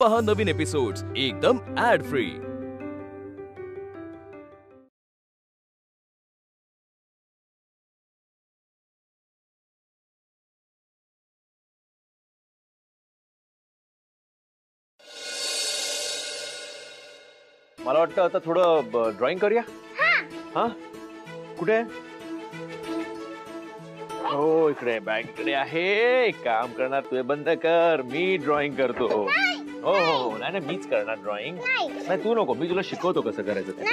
पहा नवीन एपिसोड्स एकदम add free. मला वाटतं आता थोडं ड्रॉइंग करूया। हाँ कुठे? हो इकडे बॅग इकडे आहे। एक काम करणार तू बंद कर, मी ड्रॉइंग करतो। हो हो नाही मीच करणार ड्रॉइंग। नाही तू नको, मी तुला शिकवतो कसं करायचं ते।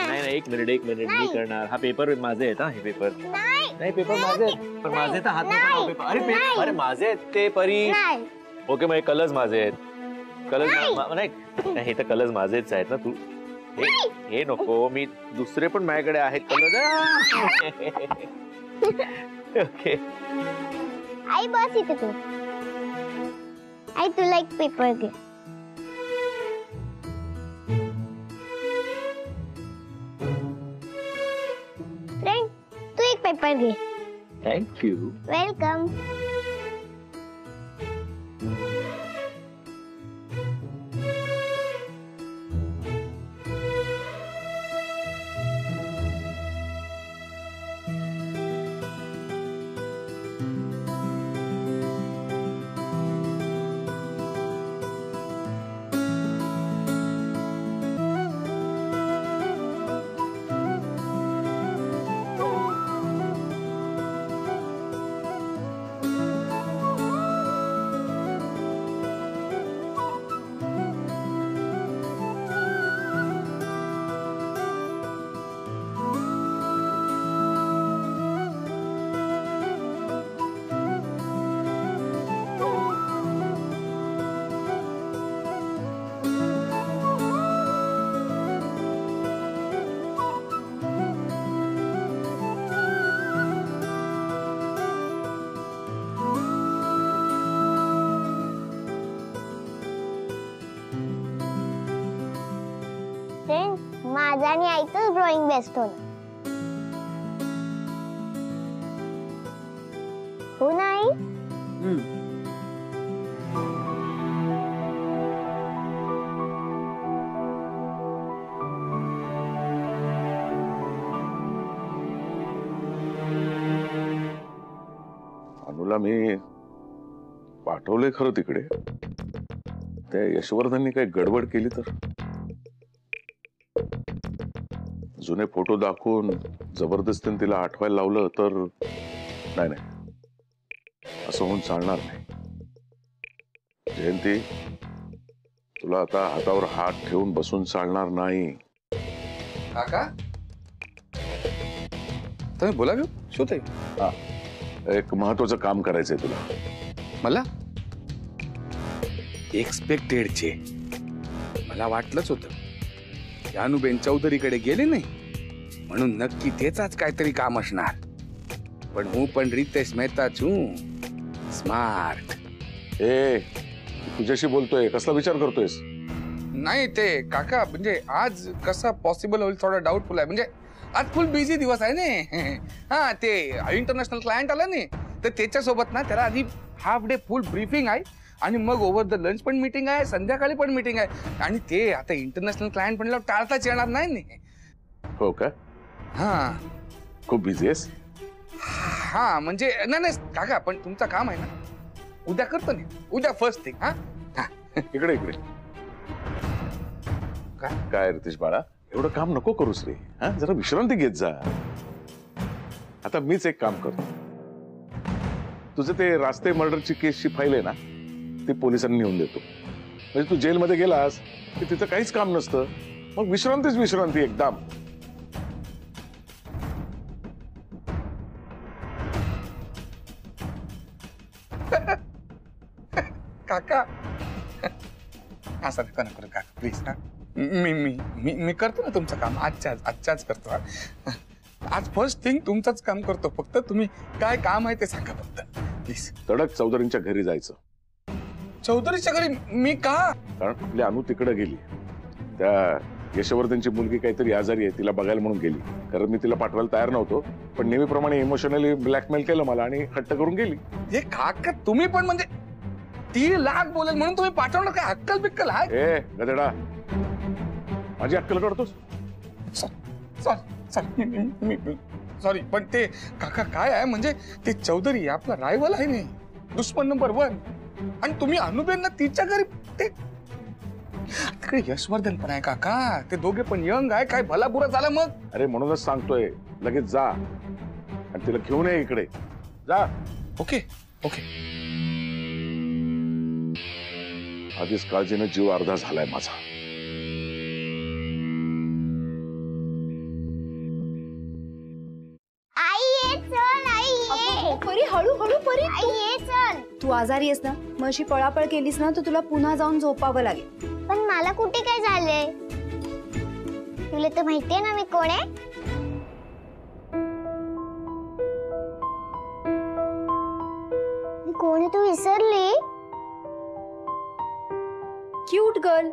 नाही एक मिनिट मी करणार। हा पेपर माझे आहेत। हे पेपर नाही पेपर माझे आहेत, पण माझे तर हात नको पेपर। अरे माझे आहेत ते परी। ओके मग कलर्स माझे आहेत। कलर्स नाही हे तर कलर्स माझेच आहेत ना। तू हे नको, मी दुसरे पण माझ्याकडे आहेत कलर्स। ओके आई बस इथे तू। आई तुला एक पेपर घे। फ्रेंड तू एक पेपर घे। Thank you. वेलकम। माझा आणि आईचं ड्रॉइंग बेस्ट होणार हो ना आई? अनुला मी पाठवले खरं तिकडे। त्या यशवर्धननी काही गडबड केली तर? जुने फोटो दाखवून जबरदस्तीने तिला आठवायला लावलं तर? नाही असं होऊन चालणार नाही। जयंती तुला आता हातावर हात ठेवून बसून चालणार नाही। काका तुम्ही बोला घेऊ शोध हा एक महत्वाचं काम करायचंय तुला। मला एक्सपेक्टेडचे मला वाटलंच होतं। यानुबेन चौधरीकडे गेले नाही म्हणून नक्की तेच काहीतरी काम असणार। पण हूँ पण रितेश मेहता हूँ स्मार्ट। ए तुझ्याशी बोलतोय, कसला विचार करतोयस? नाही ते काका म्हणजे आज कसा पॉसिबल होईल थोडा डाऊटफुल आहे। म्हणजे आज फुल बिझी दिवस आहे ना। हा ते इंटरनॅशनल क्लायंट आला नाही तर त्याच्यासोबत ना त्याला आधी हाफ डे फुल ब्रीफिंग आहे आणि मग ओव्हर द लंच पण मीटिंग आहे, संध्याकाळी पण मीटिंग आहे। आणि ते आता इंटरनॅशनल क्लायंट म्हणल्यावर टाळताच येणार नाही। हो का? हा खूप बिझी आहेस? हा म्हणजे नाही काका पण तुमचं काम आहे ना उद्या करतो ना, उद्या फर्स्ट थिंग। हा इकडे काय रितेश बाळा एवढं काम नको करूस रे। हा जरा विश्रांती घेत जा। आता मीच एक काम करतो, तुझं ते रास्ते मर्डरची केसची फाईल आहे ना ती पोलिसांनी नेऊन देतो। म्हणजे तू जेलमध्ये गेलास की तिथं काहीच काम नसतं, मग विश्रांती एकदम। काका असं नका करू काका प्लीज। हा मी करतो ना तुमचं काम आजच्याच करतो। आज फर्स्ट थिंग तुमचंच काम करतो, फक्त तुम्ही काय काम आहे ते सांगा फक्त प्लीज। तडक चौधरींच्या घरी जायचं। चौधरीच्या घरी? मी का? कारण आपली अनु तिकडे गेली, त्या यशवर्धनची मुलगी काहीतरी आजारी आहे, तिला बघायला म्हणून गेली। कारण मी तिला पाठवायला तयार नव्हतो, पण नेहमीप्रमाणे इमोशनली ब्लॅकमेल केलं मला आणि हट्ट करून गेली। हे काका तुम्ही पण म्हणजे ती लाख बोलेल म्हणून तुम्ही पाठवणार काय? अक्कल बिक्कल आहे? ए गधेडा, माझी अक्कल काढतोस? सॉरी, पण ते काका काय आहे म्हणजे ते चौधरी आपला रायवल आहे नाही, दुश्मन नंबर 1. आणि तुम्ही अनुबेंना तिच्या घरी ते तिकडे यशवर्धन पण आहे काका, ते दोघे पण यंग आहे. काय भला बुरा झाला मग? अरे म्हणूनच सांगतोय, लगेच जा आणि तिला घेऊन ये इकडे. जा. Okay okay. आधीच काळजीने जीव अर्धा झालाय माझा. आई ये चल, आई ये. परी हळू हळू परी. आई ये चल. तू आजारी आहेस ना, मग अशी पळापळ केलीस ना तर तुला पुन्हा जाऊन झोपावं लागेल. पण मला कुठे काय झालंय? तुला तर माहितीये ना मी कोण आहे. मी कोण आहे तू विसरली? Cute girl.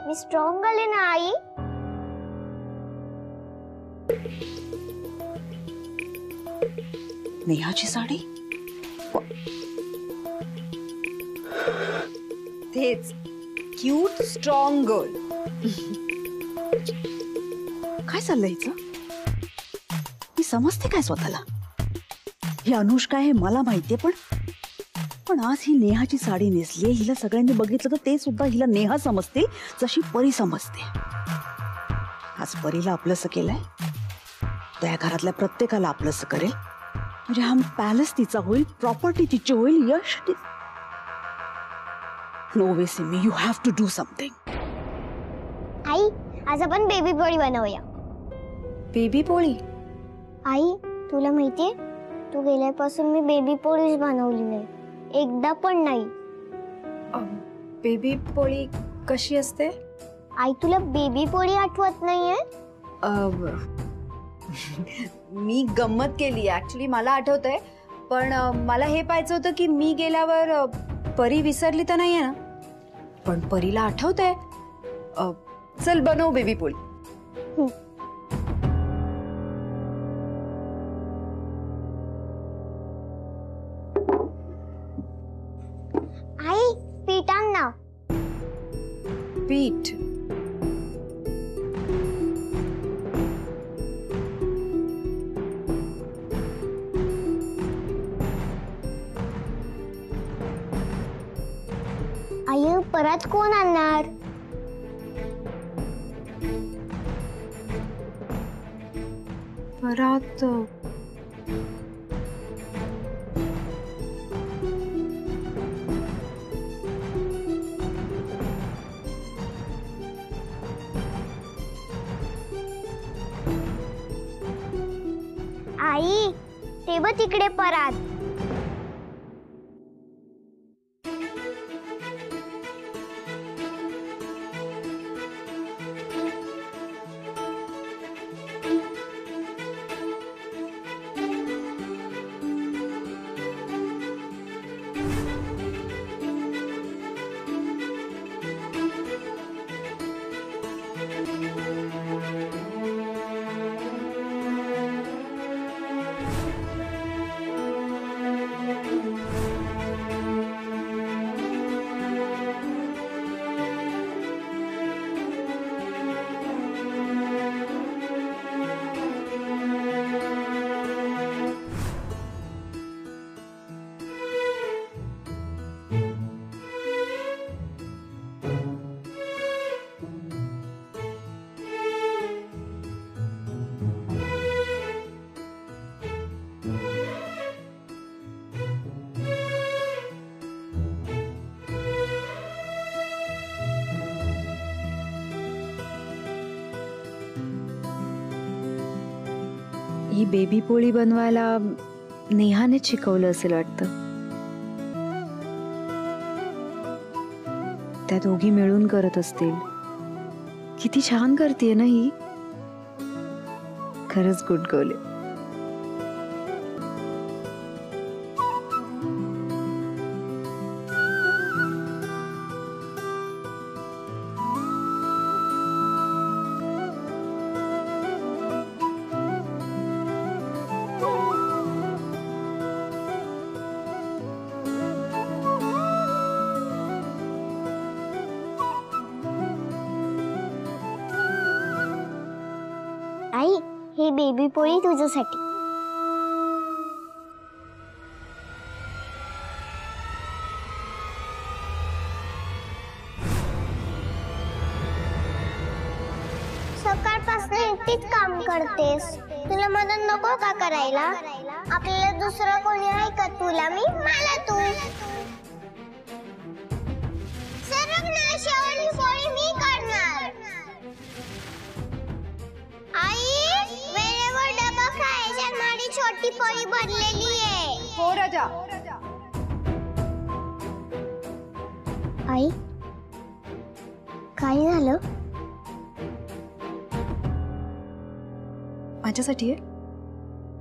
मी स्ट्रॉंग आले ना आई. नेहाची साडी. तेच क्यूट स्ट्रॉंग गर्ल. काय चाललंय हिचं? मी समजते काय स्वतःला? ही अनुष्का आहे मला माहितीये, पण आज ही नेहाची साडी नेसली. हिला सगळ्यांनी बघितलं तर ते सुद्धा हिला नेहा समजते जशी परी समजते. आज परीला आपलंसं केलंय, त्या घरातल्या प्रत्येकाला आपलंसं करेल. म्हणजे हा पॅलेस तिचा होईल, प्रॉपर्टी तिची होईल, Yash. No way Simi, you have to do something. आई आज आपण बेबी पोळी बनवूया. बेबी पोळी? आई तुला माहितीये, तू गेल्यापासून मी बेबी पोळीच बनवली नाही, एकदा पण नाही. बेबी पोळी कशी असते? आई तुला बेबी पोळी आठवत नाहीये? मी गंमत केली ऍक्च्युली, मला आठवतंय. पण मला हे पाहायचं होतं की मी गेल्यावर परी विसरली तर नाहीये ना. पण परीला आठवतंय. चल बनव बेबी पोळी. आई पीठ आण ना. पीठ? आई परत कोण आणणार? परत आई ते बघ तिकडे परात. ही बेबी पोळी बनवायला नेहाने शिकवलं असेल वाटतं. त्या दोघी मिळून करत असतील. किती छान करतेय ना ही. खरंच गुड गर्ल. बेबी पोळी तुझ्यासाठी. सकाळपासून एकटीच काम करतेस, तुला मदत नको का करायला? आपल्याला दुसरं कोणी आहे का? तुला मी, मला तू. सरक ना, शेवटची पोळी मी करणार. आई, वेळेवर डबा खायच्या, माझी छोटी पोळी भरलेली आहे. हो राजा. आई, काय झालं? माझ्यासाठी आहे.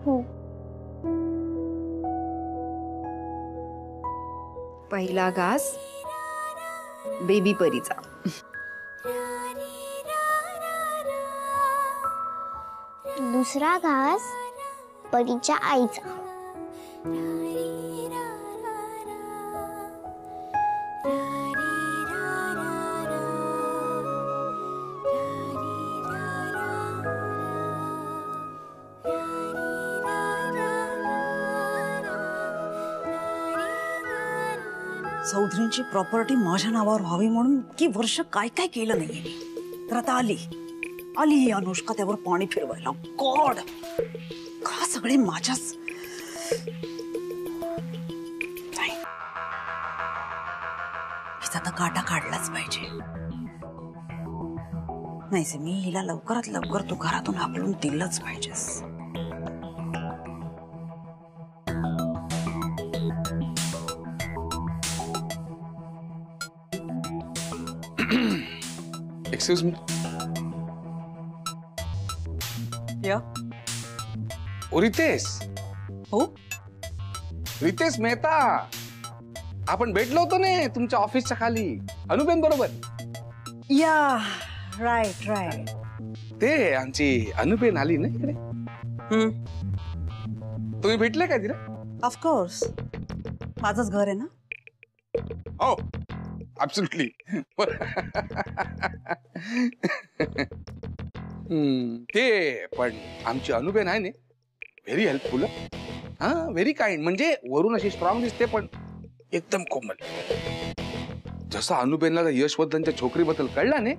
हो. पहिला घास बेबी परीचा. दुसरा घास परीच्या आईचा. चौधरींची प्रॉपर्टी माझ्या नावावर व्हावी म्हणून इतकी वर्ष काय काय केलं नाहीये मी. तर आता आली ही अनुष्का त्यावर पाणी फिरवायला. गॉड, का सगळे माझ्याच. नाही, हिचा तर काटा काढलाच पाहिजे. नाही, मी हिला लवकरात लवकर तू घरातून हाकलून दिलंच पाहिजेस. Excuse me. या. रितेश. हो, रितेश मेहता. आपण भेटलो होतो ना तुमच्या ऑफिसच्या खाली अनुबेन बरोबर. या, राईट. ते आमची अनुबेन आली ना इकडे. तुम्ही भेटले का तिला? ऑफकोर्स, माझंच घर आहे ना. हो, ऍब्सोल्युटली. ते पण आमची अनुबेन आहे ना, व्हेरी हेल्पफुल. हा, व्हेरी काइंड. म्हणजे वरून अशी स्ट्रॉंग दिसते पण एकदम कोमल. जसं अनुबेनला यशवर्धनच्या छोकरीबद्दल कळला ने,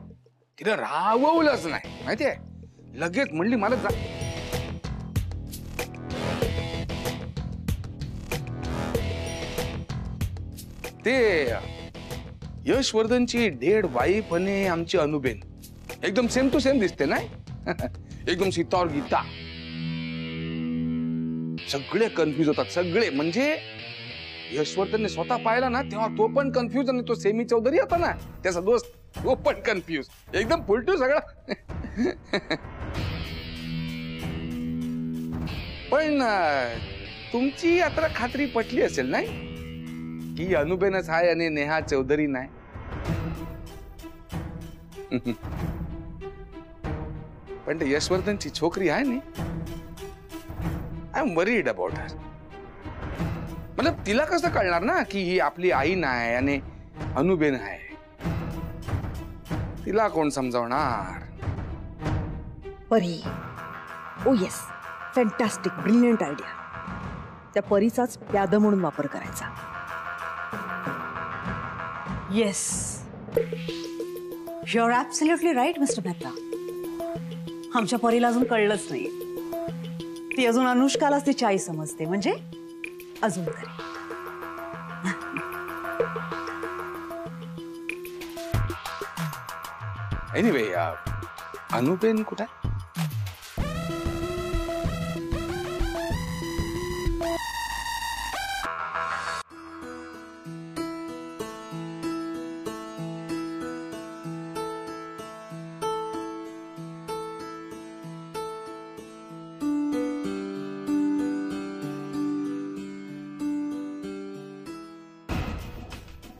तिला राहवलंच नाही माहितीये. लगेच म्हणली मला जा. ते यशवर्धनची डेड वाईफ आणि आमची अनुबेन एकदम सेम टू सेम दिसते ना. एकदम सीता और गीता. सगळे कन्फ्युज होतात, सगळे. म्हणजे यशवर्धनने स्वतः पाहिला ना तेव्हा तो पण कन्फ्युज, आणि तो सेमी चौधरी होता ना त्याचा दोस्त, तो पण कन्फ्युज. एकदम फुलटू सगळं. पण तुमची आता खात्री पटली असेल नाही की अनुबेनच आहे आणि नेहा चौधरी नाही. पण ते यशवर्धनची छोकरी आहे ना, I am worried about her. मतलब तिला कसं कळणार ना की ही आपली आई नाही आणि अनुबेन आहे. तिला कोण समजावणार? Pari. Oh yes, fantastic, brilliant idea. त्या परीचाच प्याद म्हणून वापर करायचा. Yes, you are absolutely right mister Mehta. आमच्या परीला अजून कळलंच नाही. ती अजून अनुष्कालाच तिची आई समजते. म्हणजे अजून तरी. एनिवे, अनुबेन कुठे?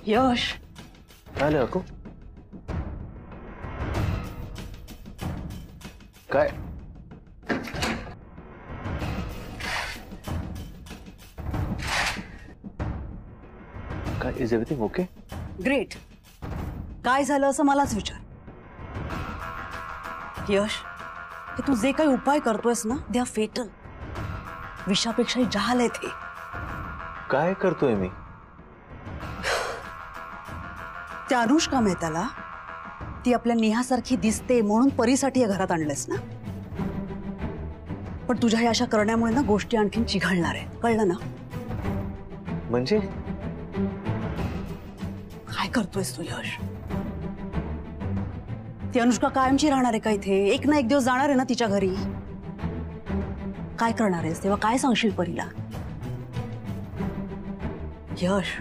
यश, काय अको? काय काय इज एव्हरीथिंग ओके? ग्रेट. काय झालं असं मलाच विचार. यश, की तू जे काही उपाय करतोयस ना दे आर फेटल. विषापेक्षाही जहाल आहे ते. काय करतोय मी? त्या अनुष्का मेहताला ती आपल्या नेहासारखी दिसते म्हणून परीसाठी या घरात आणलंस ना. पण तुझ्या या अशा करण्यामुळे ना गोष्टी आणखीन चिघळणार आहेत, कळलं ना? म्हणजे काय करतोयस तू यश? ती अनुष्का कायमची राहणार आहे का इथे? एक ना एक दिवस जाणार आहे ना तिच्या घरी. काय करणार आहेस तेव्हा? काय सांगशील परीला? यश,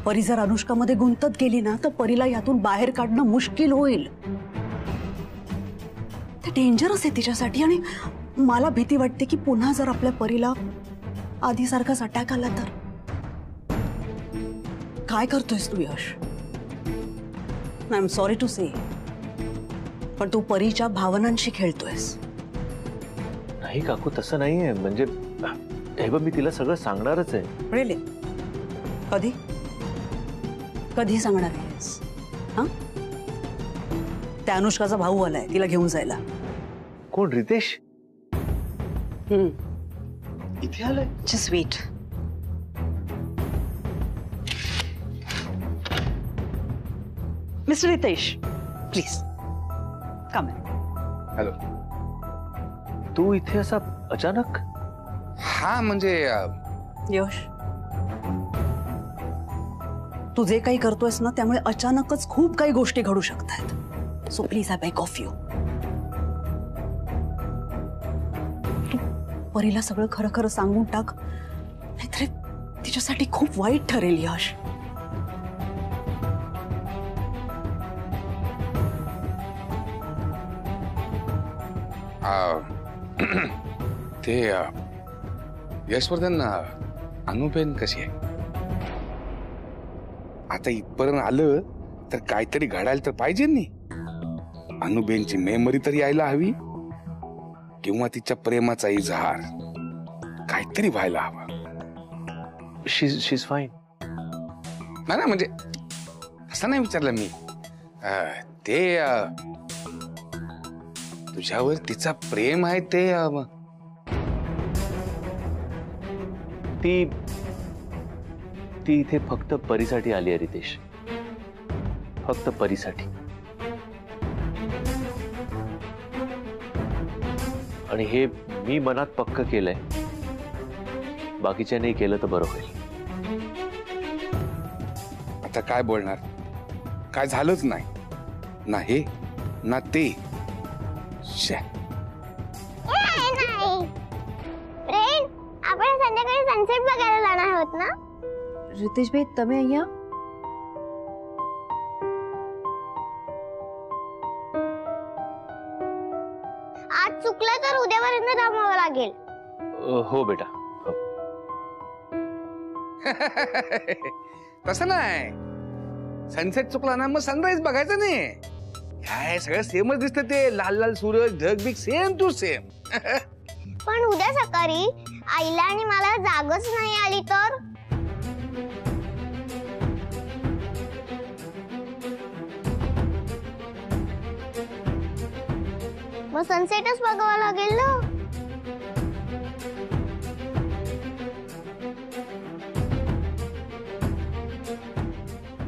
परी जर अनुष्कामध्ये गुंतत गेली ना तर परीला यातून बाहेर काढणं मुश्किल होईल. ते डेंजरस आहे तिच्यासाठी. आणि मला भीती वाटते की पुन्हा जर आपल्या परीला आधीसारखाच अटॅक आला तर. काय करतोयस तू यश? आय एम सॉरी टू से, पण तू परीच्या भावनांशी खेळतोयस. नाही काकू, तसं नाहीये. म्हणजे हे बघ, मी तिला सगळं सांगणारच आहे. रिअली? कधी कधी सांगणार आहेस? हा, त्या अनुष्काचा भाऊ आलाय तिला घेऊन जायला. कोण? रितेश इथे आलाय? Just wait. Mister Ritesh, please come. Hello. तू इथे असा अचानक? हा म्हणजे यश, तू जे काही करतोयस ना त्यामुळे अचानकच खूप काही गोष्टी घडू शकतात. So please I beg of you. तू परीला सगळं खरं खरं सांगून टाक, नाहीतर तिच्यासाठी खूप वाईट ठरेल. यश, ते यशवर्धन, अनुबेन कशी आहे? आता इथपर्यंत आलं तर काहीतरी घडायला तर पाहिजे नी. अनुबेनची मेमरी तरी यायला हवी, किंवा तिच्या प्रेमाचा इजहार काहीतरी व्हायला हवा. शीज फाईन. नाही म्हणजे असं नाही विचारलं मी. ते तुझ्यावर तिचा प्रेम आहे ते. ती इथे फक्त परीसाठी आली आहे रितेश, फक्त परीसाठी. आणि हे मी मनात पक्क केलंय, बाकीच्याने केलं तर बरं होईल. आता काय बोलणार? काय झालंच नाही ना, हे ना ते. फ्रेंड, आपण संध्याकाळी सनसेट बघायला जाणार आहोत ना? रितेश भाई, તમે અહીંયા? आज चुकलं तर उद्यापर्यंत थांबावं लागेल. हो बेटा. तसं नाही. सनसेट चुकला ना मग सनराईज बघायचं नाही. काय सगळं सेमच दिसतं. ते लाल लाल सूरज, ढग बिग सेम टू सेम. पण उद्या सकाळी आईला आणि मला जागच नाही आली तर? मग सनसेटच बघावं लागेल ना.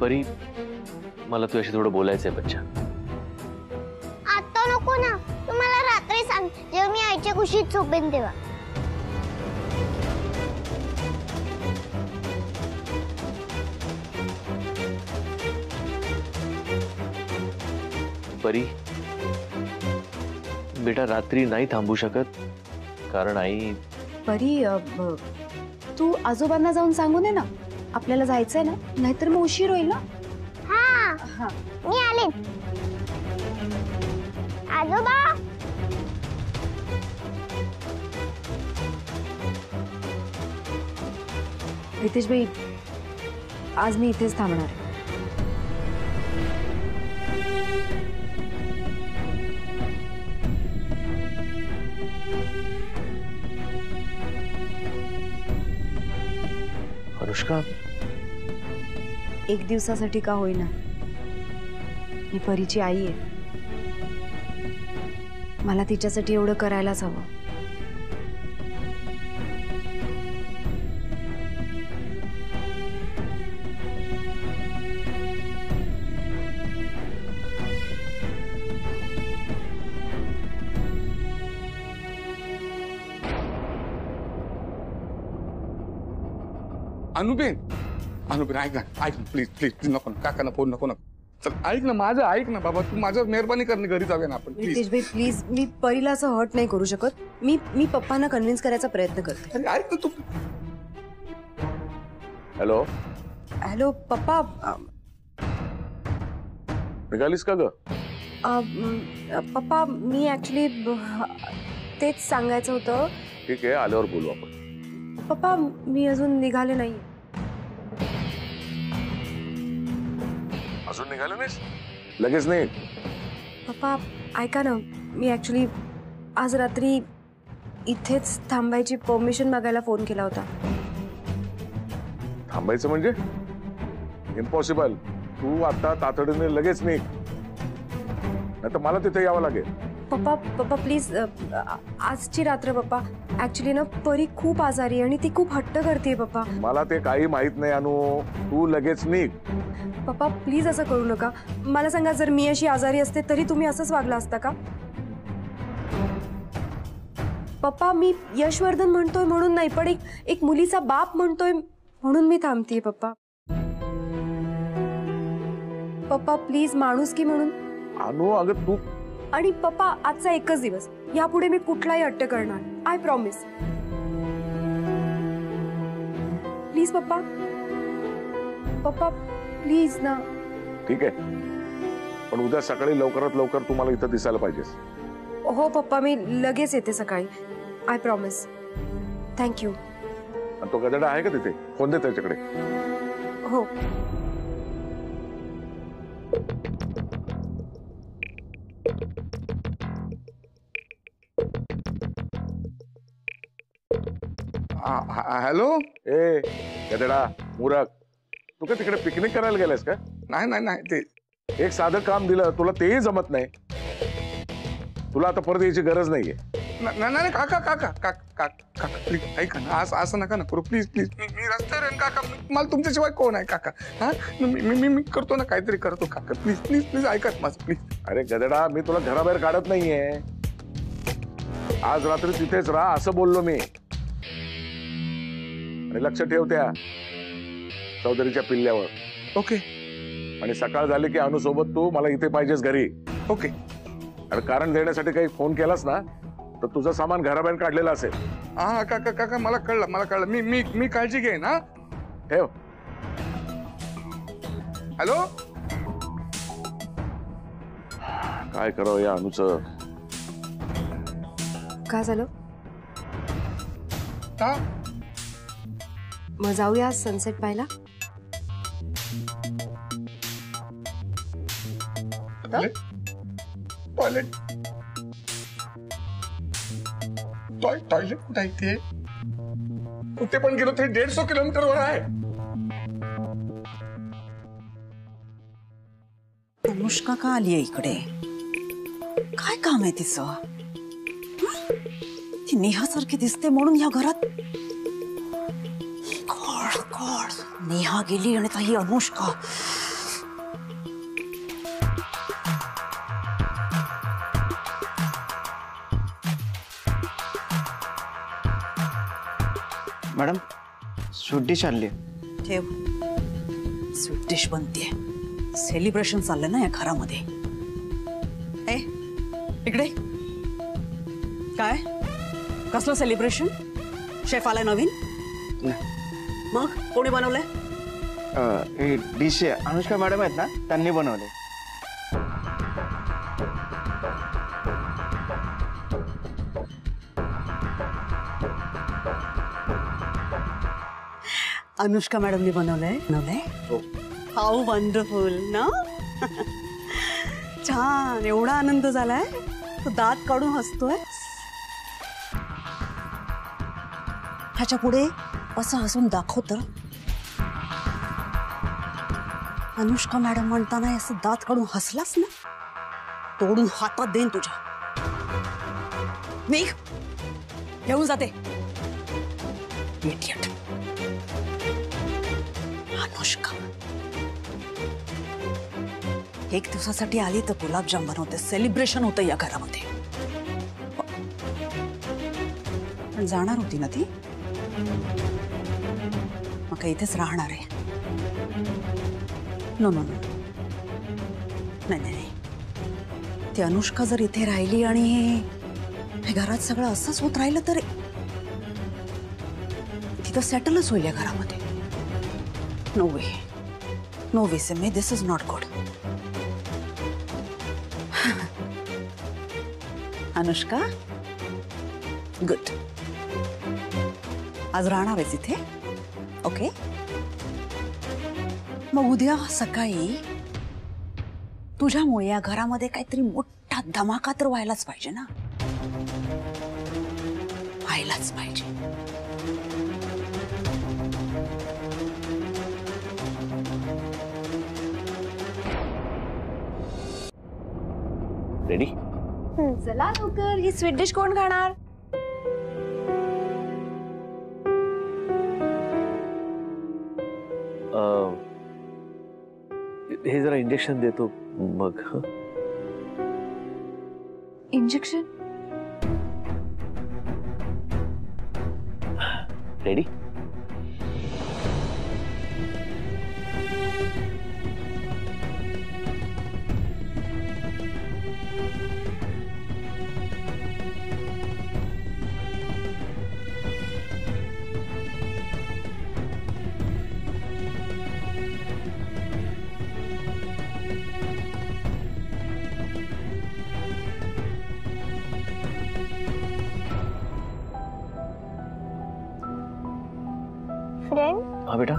परी, मला तुझ्याशी थोडं बोलायचंय बच्चा. आता नको ना, तू मला रात्री सांग जेव्हा मी आईच्या कुशीत झोपेन तेव्हा. परी बेटा, रात्री नाही थांबू शकत, कारण आई. परी, तू आजोबांना जाऊन सांगू दे ना आपल्याला जायचंय ना, नाहीतर मग उशीर होईल ना. हा, मी आले. आजोबा, रितेश भाई, आज मी इथेच थांबणार आहे. अनुष्का, एक दिवसासाठी का होईना, मी परीची आई आहे. मला तिच्यासाठी एवढं करायलाच हवं. अनुबेन ऐक ना प्लीज प्लीज प्लीज नको ना, काकांना फोन नको ना. चल ऐक ना माझं, ऐक ना बाबा, तू माझ्यावर मेहरबानी करणे, घरी जाऊया ना आपण प्लीज. नितेश भाई प्लीज, मी परीला असं हर्ट नाही करू शकत. मी पप्पांना कन्व्हिन्स करायचा प्रयत्न करते. अरे ऐक ना तू. हॅलो, हॅलो पप्पा. निघालीस का ग? पप्पा मी ऍक्च्युली तेच सांगायचं होतं. ठीक आहे, आल्यावर बोलू आपण. पप्पा मी अजून निघाले नाही. अजून निघाले नाहीस? लगेच नाही. पप्पा ऐका ना, मी ऍक्च्युली आज रात्री इथेच थांबायची परमिशन मागायला फोन केला होता. थांबायचं म्हणजे? इम्पॉसिबल. तू आता तातडीने लगेच निघ, नाही तर मला तिथे यावं लागेल. पप्पा प्लीज, आजची रात्र पप्पा. ऍक्च्युली ना परी खूप आजारी आहे आणि ती खूप हट्ट करते पप्पा. मला ते काही माहित नाही अनु, तू लगेच निघ. पप्पा प्लीज असं करू नका. मला सांगा, जर मी अशी आजारी असते तरी तुम्ही असंच वागला असता का? पप्पा मी यशवर्धन म्हणतोय म्हणून नाही, पण एक मुलीचा बाप म्हणतोय म्हणून मी थांबतीये पप्पा. पप्पा प्लीज, माणुसकी म्हणून. अनु अगं तू. आणि पप्पा आजचा एकच दिवस, यापुढे मी कुठलाही हट्ट करणार. I promise. प्लीज पप्पा. पप्पा प्लीज ना. ठीक आहे, पण उद्या सकाळी लवकरात लवकर तुम्हाला इथं दिसायला पाहिजेस. हो पप्पा, मी लगेच येते सकाळी. I promise. थँक्यू. आणि तो गदडा आहे का तिथे? फोन दे त्याच्याकडे. हो. हॅलो. ए गदडा मूरख, तू का तिकडे पिकनिक करायला गेलास का? नाही ते एक साधं काम दिलं तुला, तेही जमत नाही. तुला आता परत यायची गरज नाहीये. नाही काका प्लीज ऐका ना, असं नका ना करू प्लीज प्लीज. मी रस्त्यावर आहे काका, मला तुमच्याशिवाय कोण आहे काका? हा मी करतो ना, काहीतरी करतो काका. प्लीज प्लीज प्लीज ऐका माझं प्लीज. अरे गदडा, मी तुला घराबाहेर काढत नाहीये. आज रात्री तिथेच राहा असं बोललो मी. आणि लक्ष ठेव त्या चौधरीच्या पिल्ल्यावर. ओके. आणि सकाळ झाली की अनु सोबत तू मला इथे पाहिजेस घरी. ओके. आणि कारण देण्यासाठी काही फोन केलास ना तर तुझं सामान घराबाहेर काढलेलं असेल. हा काका मला कळलं. मी काळजी घेईन. हा ठेव. हॅलो. काय करावं या अनुचं? काय झालं? हा मग जाऊया सनसेट पाहायला. टॉयलेट कुठे आहे ते? कुठे पण गेलो ते 150 किलोमीटरवर आहे. अनुष्का का आली आहे इकडे? काय काम आहे तिचं? ती नेहासारखी दिसते म्हणून या घरात. नेहा गेली आणि ही अनुष्का. मॅडम स्वीट डिश आणली. ठेव. स्वीट डिश बनते. सेलिब्रेशन चाललंय ना या घरामध्ये. ए इकडे काय? कसलं सेलिब्रेशन? शेफ आलाय नवीन? मग कोणी बनवलंय? हे डिश अनुष्का मॅडम आहेत ना, त्यांनी बनवले. अनुष्का मॅडमनी बनवलंय? हाऊ वंडरफुल ना. छान. एवढा आनंद झालाय, तो दात काढून हसतोय. ह्याच्या पुढे असं हसून दाखव तर. अनुष्का मॅडम म्हणताना असं दात काढून हसलास ना, तोडून हातात देईन तुझ्या. निघ, घेऊन जाते. Idiot. अनुष्का, एक दिवसासाठी आली तर गुलाबजाम बनवते, सेलिब्रेशन होतं या घरामध्ये. पण जाणार होती ना ती, मग काही इथेच राहणार आहे. नो नो नो, नाही नाही नाही. ती अनुष्का जर इथे राहिली आणि हे घरात सगळं असंच होत राहिलं तर तिथं सेटलच होईल या घरामध्ये. No way, no way Simi, this is not good. Anushka, good. आज राहणार आहेस इथे, ओके? मग उद्या सकाळी तुझ्यामुळे या घरामध्ये काहीतरी मोठा धमाका तर व्हायलाच पाहिजे ना, व्हायलाच पाहिजे. रेडी? चला लवकर, ही स्वीट डिश कोण खाणार? हे जरा इंजेक्शन देतो मग. इंजेक्शन? रेडी? फ्रेंड, हा बेटा.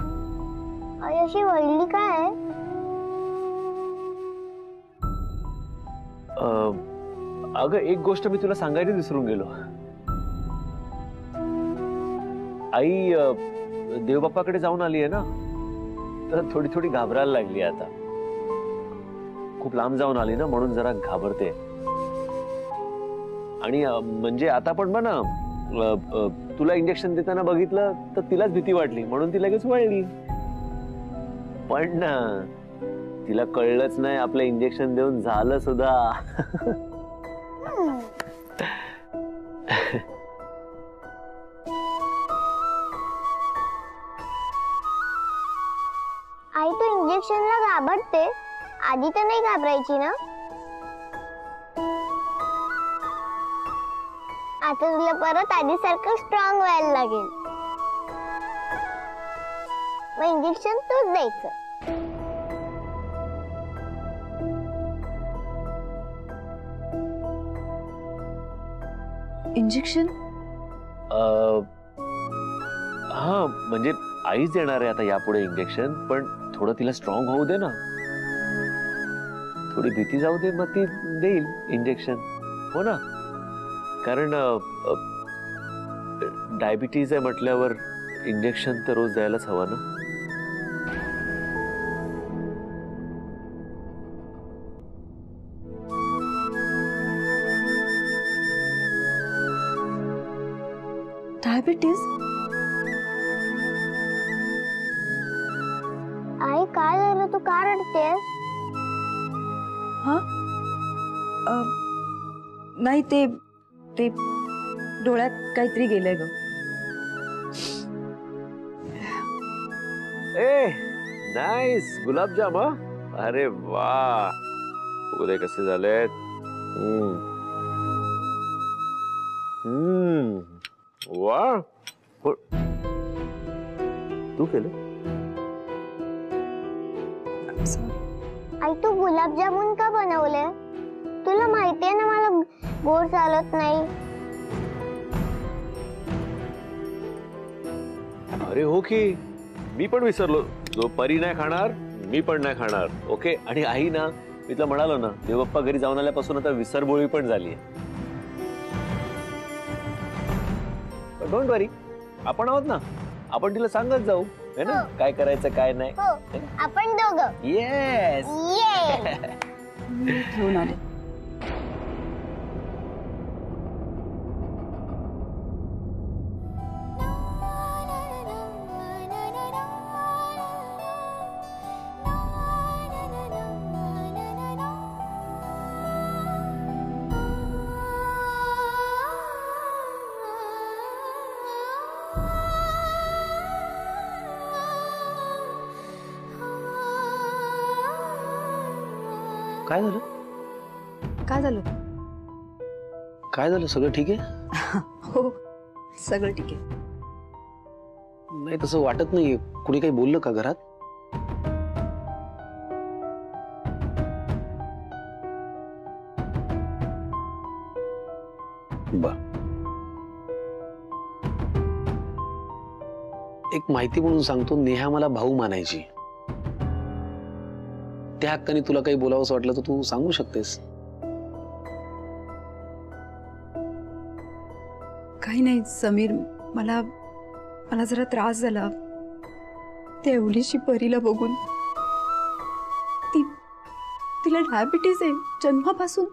आई अशी वळली काय? अगं, एक गोष्ट मी तुला सांगायला विसरून गेलो. आई देवबाप्पाकडे जाऊन आली आहे ना, तर थोडी थोडी घाबरायला लागली आता. खूप लांब जाऊन आली ना, म्हणून जरा घाबरते. आणि म्हणजे आता पण बघ ना, तुला इंजेक्शन देताना बघितलं तर तिलाच भीती वाटली, म्हणून ती लगेच वळली. पण ना, तिला कळलंच नाही आपलं इंजेक्शन देऊन झालं सुद्धा. आई, तू इंजेक्शनला घाबरते, आधी तर नाही घाबरायची ना? आता तुला परत आधीसारखं स्ट्रॉंग व्हायला लागेल. मग इंजेक्शन तूच द्यायचं. इंजेक्शन? हा, म्हणजे आईच देणार आहे आता यापुढे इंजेक्शन, पण थोडं तिला स्ट्रॉंग होऊ दे ना, थोडी भीती जाऊ दे, मग ती देईल इंजेक्शन. हो ना? कारण डायबिटीज आहे म्हटल्यावर इंजेक्शन तर रोज द्यायलाच हवं ना. डायबिटीज? आई, काय झालं? तू का रडतेस? हा? नाही, ते ते डोळ्यात काहीतरी गेलंय ग. ए, नाईस गुलाबजाम. हा, अरे वा, उद्या कसे झालेत. वा, तू केलं? आई, तू गुलाबजामुन का बनवले? तुला माहितीये ना मला गोड चालत नाही. अरे हो की, मी पण विसरलो. जो परी नाही खाणार, मी पण नाही खाणार. ओके? आणि आई ना, मी तुला म्हणालो ना, देवबाप्पा घरी जाऊन आल्यापासून आता विसरबोळी पण झाली. डोंट वरी, आपण आहोत ना, आपण तिला सांगत जाऊ है ना, काय करायचं काय नाही. हो, आपण दोघं. येस. घेऊन आले. काय झालं? काय झालं? काय झालं? सगळं ठीक आहे? हो सगळं ठीक आहे. नाही तसं वाटत नाहीये. कुणी काही बोललं का घरात? बर. एक माहिती म्हणून सांगतो, नेहा मला भाऊ मानायची. त्या हक्काने तुला काही बोलावंसं वाटलं तर तू सांगू शकतेस. काही नाही समीर, मला जरा त्रास झाला त्या एवढीशी परीला बघून. तिला डायबिटीज आहे जन्मापासून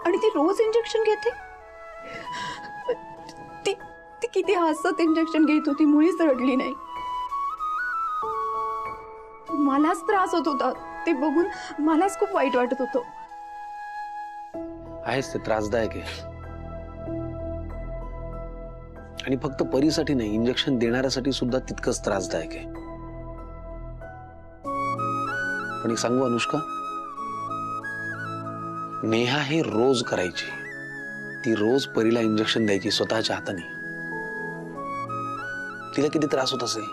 आणि ती रोज इंजेक्शन घेते. ती किती हसत इंजेक्शन घेत होती, मुळीच रडली नाही. मलाच त्रास होत होता ते बघून, मलाच खूप वाईट वाटत होतं. आहेच ते त्रासदायक आहे. आणि फक्त परीसाठी नाही, इंजेक्शन देणाऱ्यासाठी सुद्धा तितकंच त्रासदायक आहे. पण एक सांगू अनुष्का, नेहा हे रोज करायची. ती रोज परीला इंजेक्शन द्यायची स्वतःच्या हाताने. तिला किती त्रास होत असेल.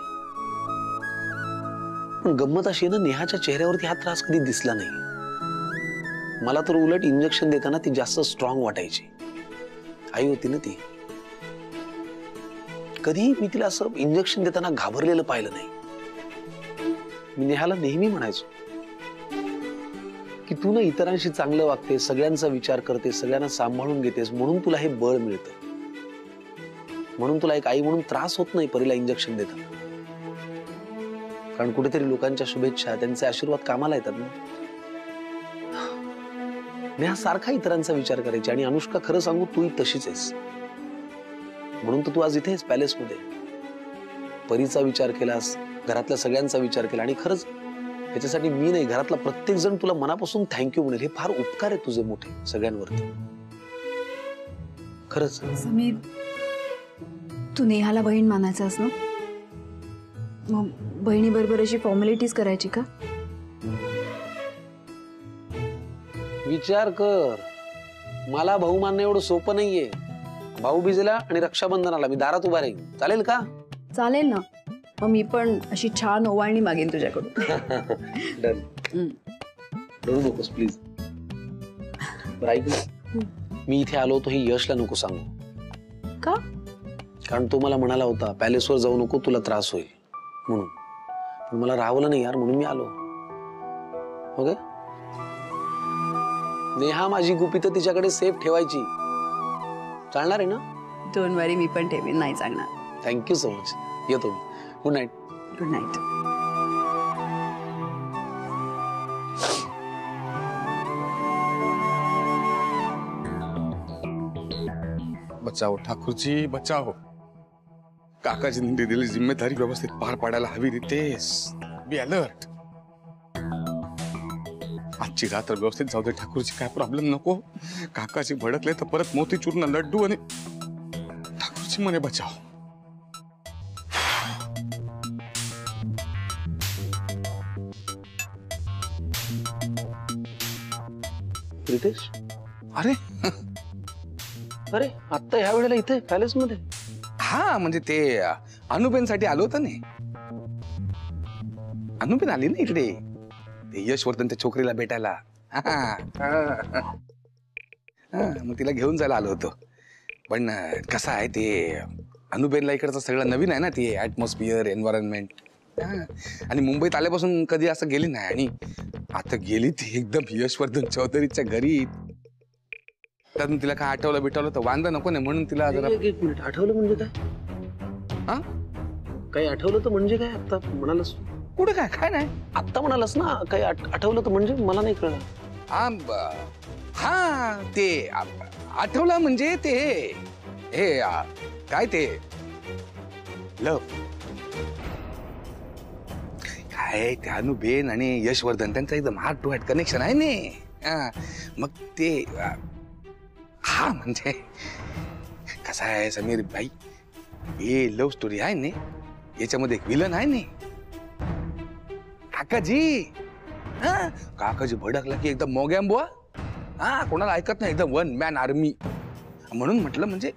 पण गंमत अशी आहे ना, नेहाच्या चेहऱ्यावरती हा त्रास कधी दिसला नाही. मला तर उलट इंजेक्शन देताना ती जास्त स्ट्रॉंग वाटायची. आई होती ना ती. कधीही मी तिला असं इंजेक्शन देताना घाबरलेलं पाहिलं नाही. मी नेहाला नेहमी म्हणायचो की तू ना इतरांशी चांगलं वागतेस, सगळ्यांचा विचार करतेस, सगळ्यांना सांभाळून घेतेस, म्हणून तुला हे बळ मिळतं. म्हणून तुला एक आई म्हणून त्रास होत नाही परीला इंजेक्शन देताना. कारण कुठेतरी लोकांच्या शुभेच्छा, त्यांचे आशीर्वाद कामाला येतात ना. नेहा सारखा इतरांचा विचार करायची. आणि अनुष्का, खरं सांगू, तूही तशीच आहेस. म्हणून तर तू आज इथेच पॅलेसमध्ये. परीचा विचार केलास, घरातल्या सगळ्यांचा विचार केला. आणि खरंच याच्यासाठी मी नाही, घरातला प्रत्येक जण तुला मनापासून थँक्यू म्हणेल. हे फार उपकार आहे तुझे मोठे सगळ्यांवरती. खरंच. समीर, तू नेहाला बहीण मानायचास ना, मग बहिणी बरोबर अशी फॉर्मॅलिटीज करायची का? विचार कर. मला भाऊ मानणं एवढं सोपं नाहीये. भाऊबीजेला आणि रक्षाबंधनाला मी दारात उभा राहीन. चालेल का? चालेल ना. मग मी पण अशी छान ओवाळणी मागेन तुझ्याकडून. डन. रडू नकोस प्लीज. बरं ऐक ना, मी इथे आलो होतो हे यशला नको सांगू. का? कारण तो मला म्हणाला होता पॅलेसवर जाऊ नको, तुला त्रास होईल म्हणून. पण मला राहवलं नाही यार, म्हणून मी आलो. ओके. नेहा माझी गुपित तिच्याकडे सेफ ठेवायची. चालणार आहे ना? डोंट वरी, मी पण ठेवीन. नाही चालणार. Thank you so much. येतो मी. Good night. Good night. बचाओ ठाकूरजी बचाओ. काकाजींनी दिलेली जिम्मेदारी व्यवस्थित पार पाडायला हवी. Ritesh, be alert. आजची रात्र व्यवस्थित जाऊ दे ठाकूरजी. काय प्रॉब्लेम नको. काकाजी भडकले तर परत मोतीचूरनं लड्डू आणि ठाकूरजी म्हणे बचाओ. रितेश, अरे अरे आता ह्या वेळेला इथे पॅलेस मध्ये? हा म्हणजे ते अनुपेनसाठी आलो होतं ना. अनुपेन आली ना इकडे, ते यशवर्धनच्या छोकरीला भेटायला. मग तिला घेऊन जायला आलो होतो. पण कसं आहे, ते अनुपेनला इकडचं सगळं नवीन आहे ना, ते ऍटमॉस्फिअर, एन्व्हायरमेंट. आणि मुंबईत आल्यापासून कधी असं गेली नाही. आणि आता गेली ती एकदम यशवर्धन चौधरीच्या घरी. त्यातून तिला काय आठवलं बिठवलं तर वांदा नको नाही, म्हणून तिला जरा. एक मिनिट, आठवलं म्हणजे काय? हा, काही आठवलं तर म्हणजे काय? आता म्हणालस कुठे काय? काय नाही, आत्ता म्हणालस ना काही आठवलं तर म्हणजे? मला नाही कळलं. हा ते आठवलं म्हणजे ते हे काय ते लव. काय ते अनुबेन आणि यशवर्धन त्यांचा एकदम हार्ट टू हार्ट कनेक्शन आहे ना. मग ते हा म्हणजे कसं आहे समीर भाई, हे लव्ह स्टोरी आहे ना, याच्यामध्ये एक विलन आहे ना काकाजी. काकाजी भडकला की एकदम मोग्याम बुवा. हा, कोणाला ऐकत नाही, एकदम वन मॅन आर्मी. म्हणून म्हटलं म्हणजे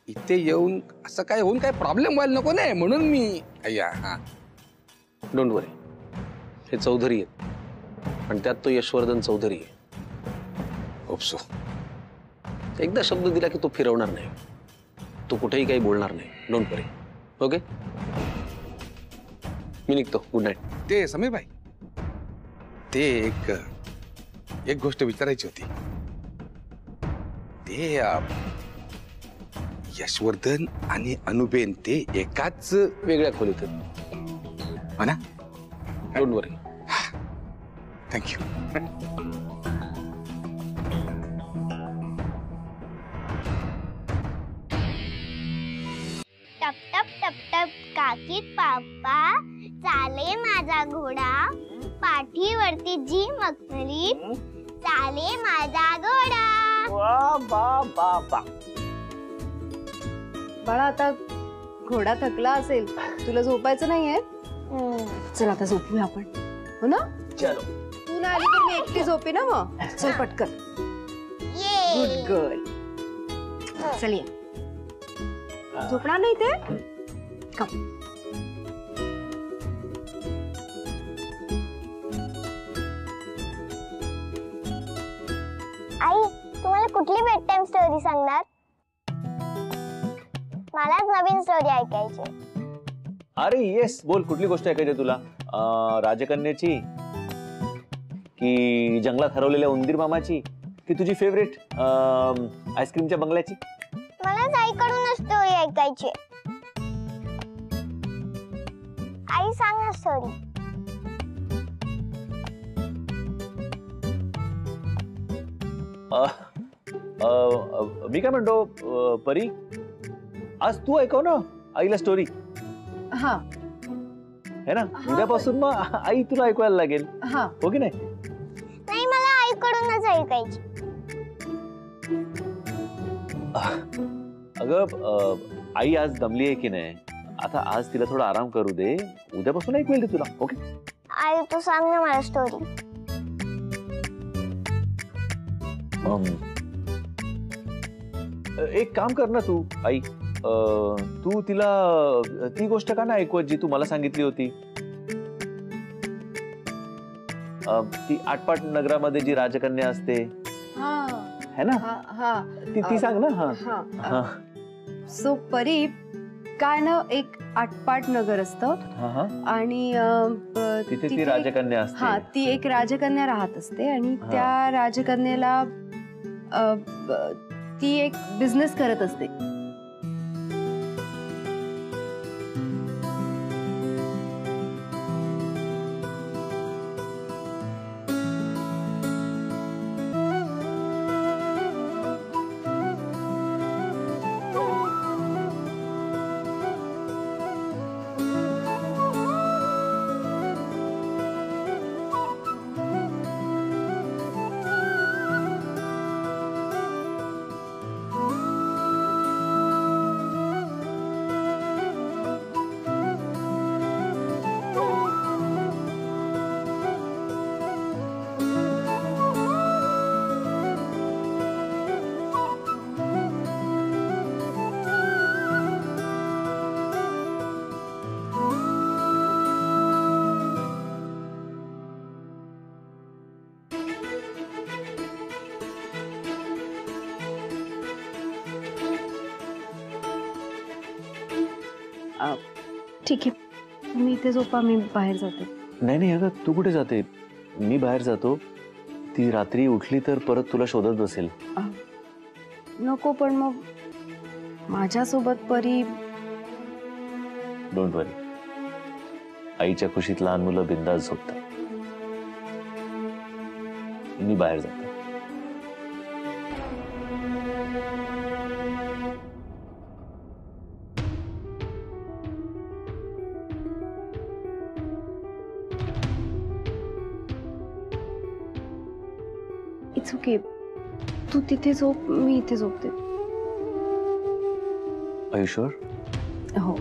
इथे येऊन असं काय होऊन काय प्रॉब्लेम व्हायला नको नाही, म्हणून मी अय्या. हा, डोंट वरी, हे चौधरी आहेत आणि त्यात तो यशवर्धन चौधरी आहे. होपसो. एकदा शब्द दिला की तो फिरवणार नाही, तो कुठेही काही बोलणार नाही. Don't worry. ओके, मी निघतो. Good night. ते समीर भाई, ते एक गोष्ट विचारायची होती. ते यशवर्धन आणि अनुबेन ते एकाच वेगळ्या खोलीत आहेत. म्हणा. Don't worry. थँक्यू. टप टप टप टप काकीत पापा चाले माझा घोडा, पाठीवरती जी मखमली चाले माझा घोडा. बाळा, आता घोडा थकला असेल, तुला झोपायचं नाहीये? चल आता झोपूया आपण, हो ना? चलो. तू ना आली तर मी एकटी झोपी ना मग. चल पटकन. Good girl. चल ये. झोपणार नाही ते? कम. आई, तुम्हाला कुठली बेड टाइम स्टोरी सांगणार? मलाच नवीन स्टोरी ऐकायची. अरे येस, बोल, कुठली गोष्ट ऐकायची तुला? राजकन्याची की जंगलात हरवलेल्या उंदीर मामाची की तुझी फेवरेट आईस्क्रीमच्या बंगल्याची? मलाच आईकडूनच स्टोरी ऐकायची. आई सांग ना स्टोरी. मी काय म्हणतो, परी, आज तू ऐकव ना आईला स्टोरी. हा, है ना? उद्यापासून मग आई तुला ऐकवायला लागेल, हा. हो की नाही? नाही, मला आईकडूनच ऐकायची. अगं, आई आज दमली आहे की नाही? आता आज तिला थोडा आराम करू दे, उद्यापासून ऐकवेल ती तुला. ओके आई, तू सांग ना मला स्टोरी. एक काम कर ना तू, आई, तू तिला ती गोष्ट का नाही ऐकवत जी तू मला सांगितली होती? ती आटपाट नगरामध्ये जी राजकन्या असते, है ना? ती सांग ना. हा. सो परी, काय ना, एक आटपाट नगर असतं आणि तिथे ती राजकन्या असते. हा, ती एक राजकन्या राहत असते आणि त्या राजकन्याला ती एक बिझनेस करत असते. ठीक आहे, तुम्ही इथे झोपा, मी बाहेर जाते. नाही, अगं तू कुठे जाते? मी बाहेर जातो. ती रात्री उठली तर परत तुला शोधत बसेल. नको, पण मग माझ्यासोबत परी. डोंट वरी, आईच्या खुशीत लहान मुलं बिंदास झोपतात. मी बाहेर जातो. इट्स ओके, तू तिथे झोप, मी इथे झोपते. Are you sure? हो.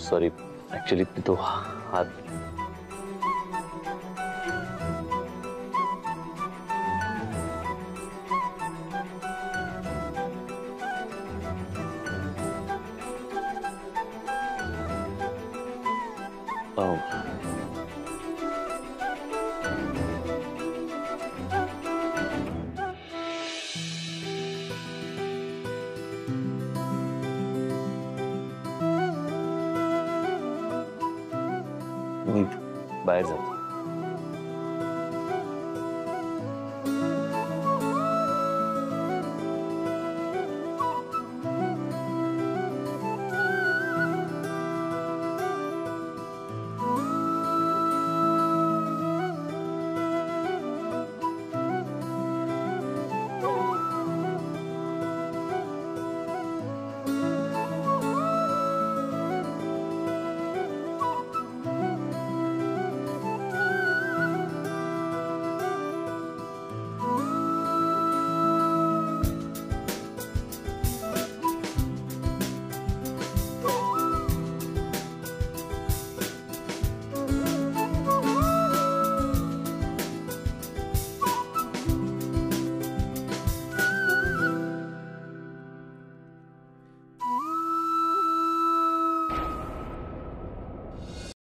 सॉरी ऍक्च्युली तो हात मी बाहेर जातो.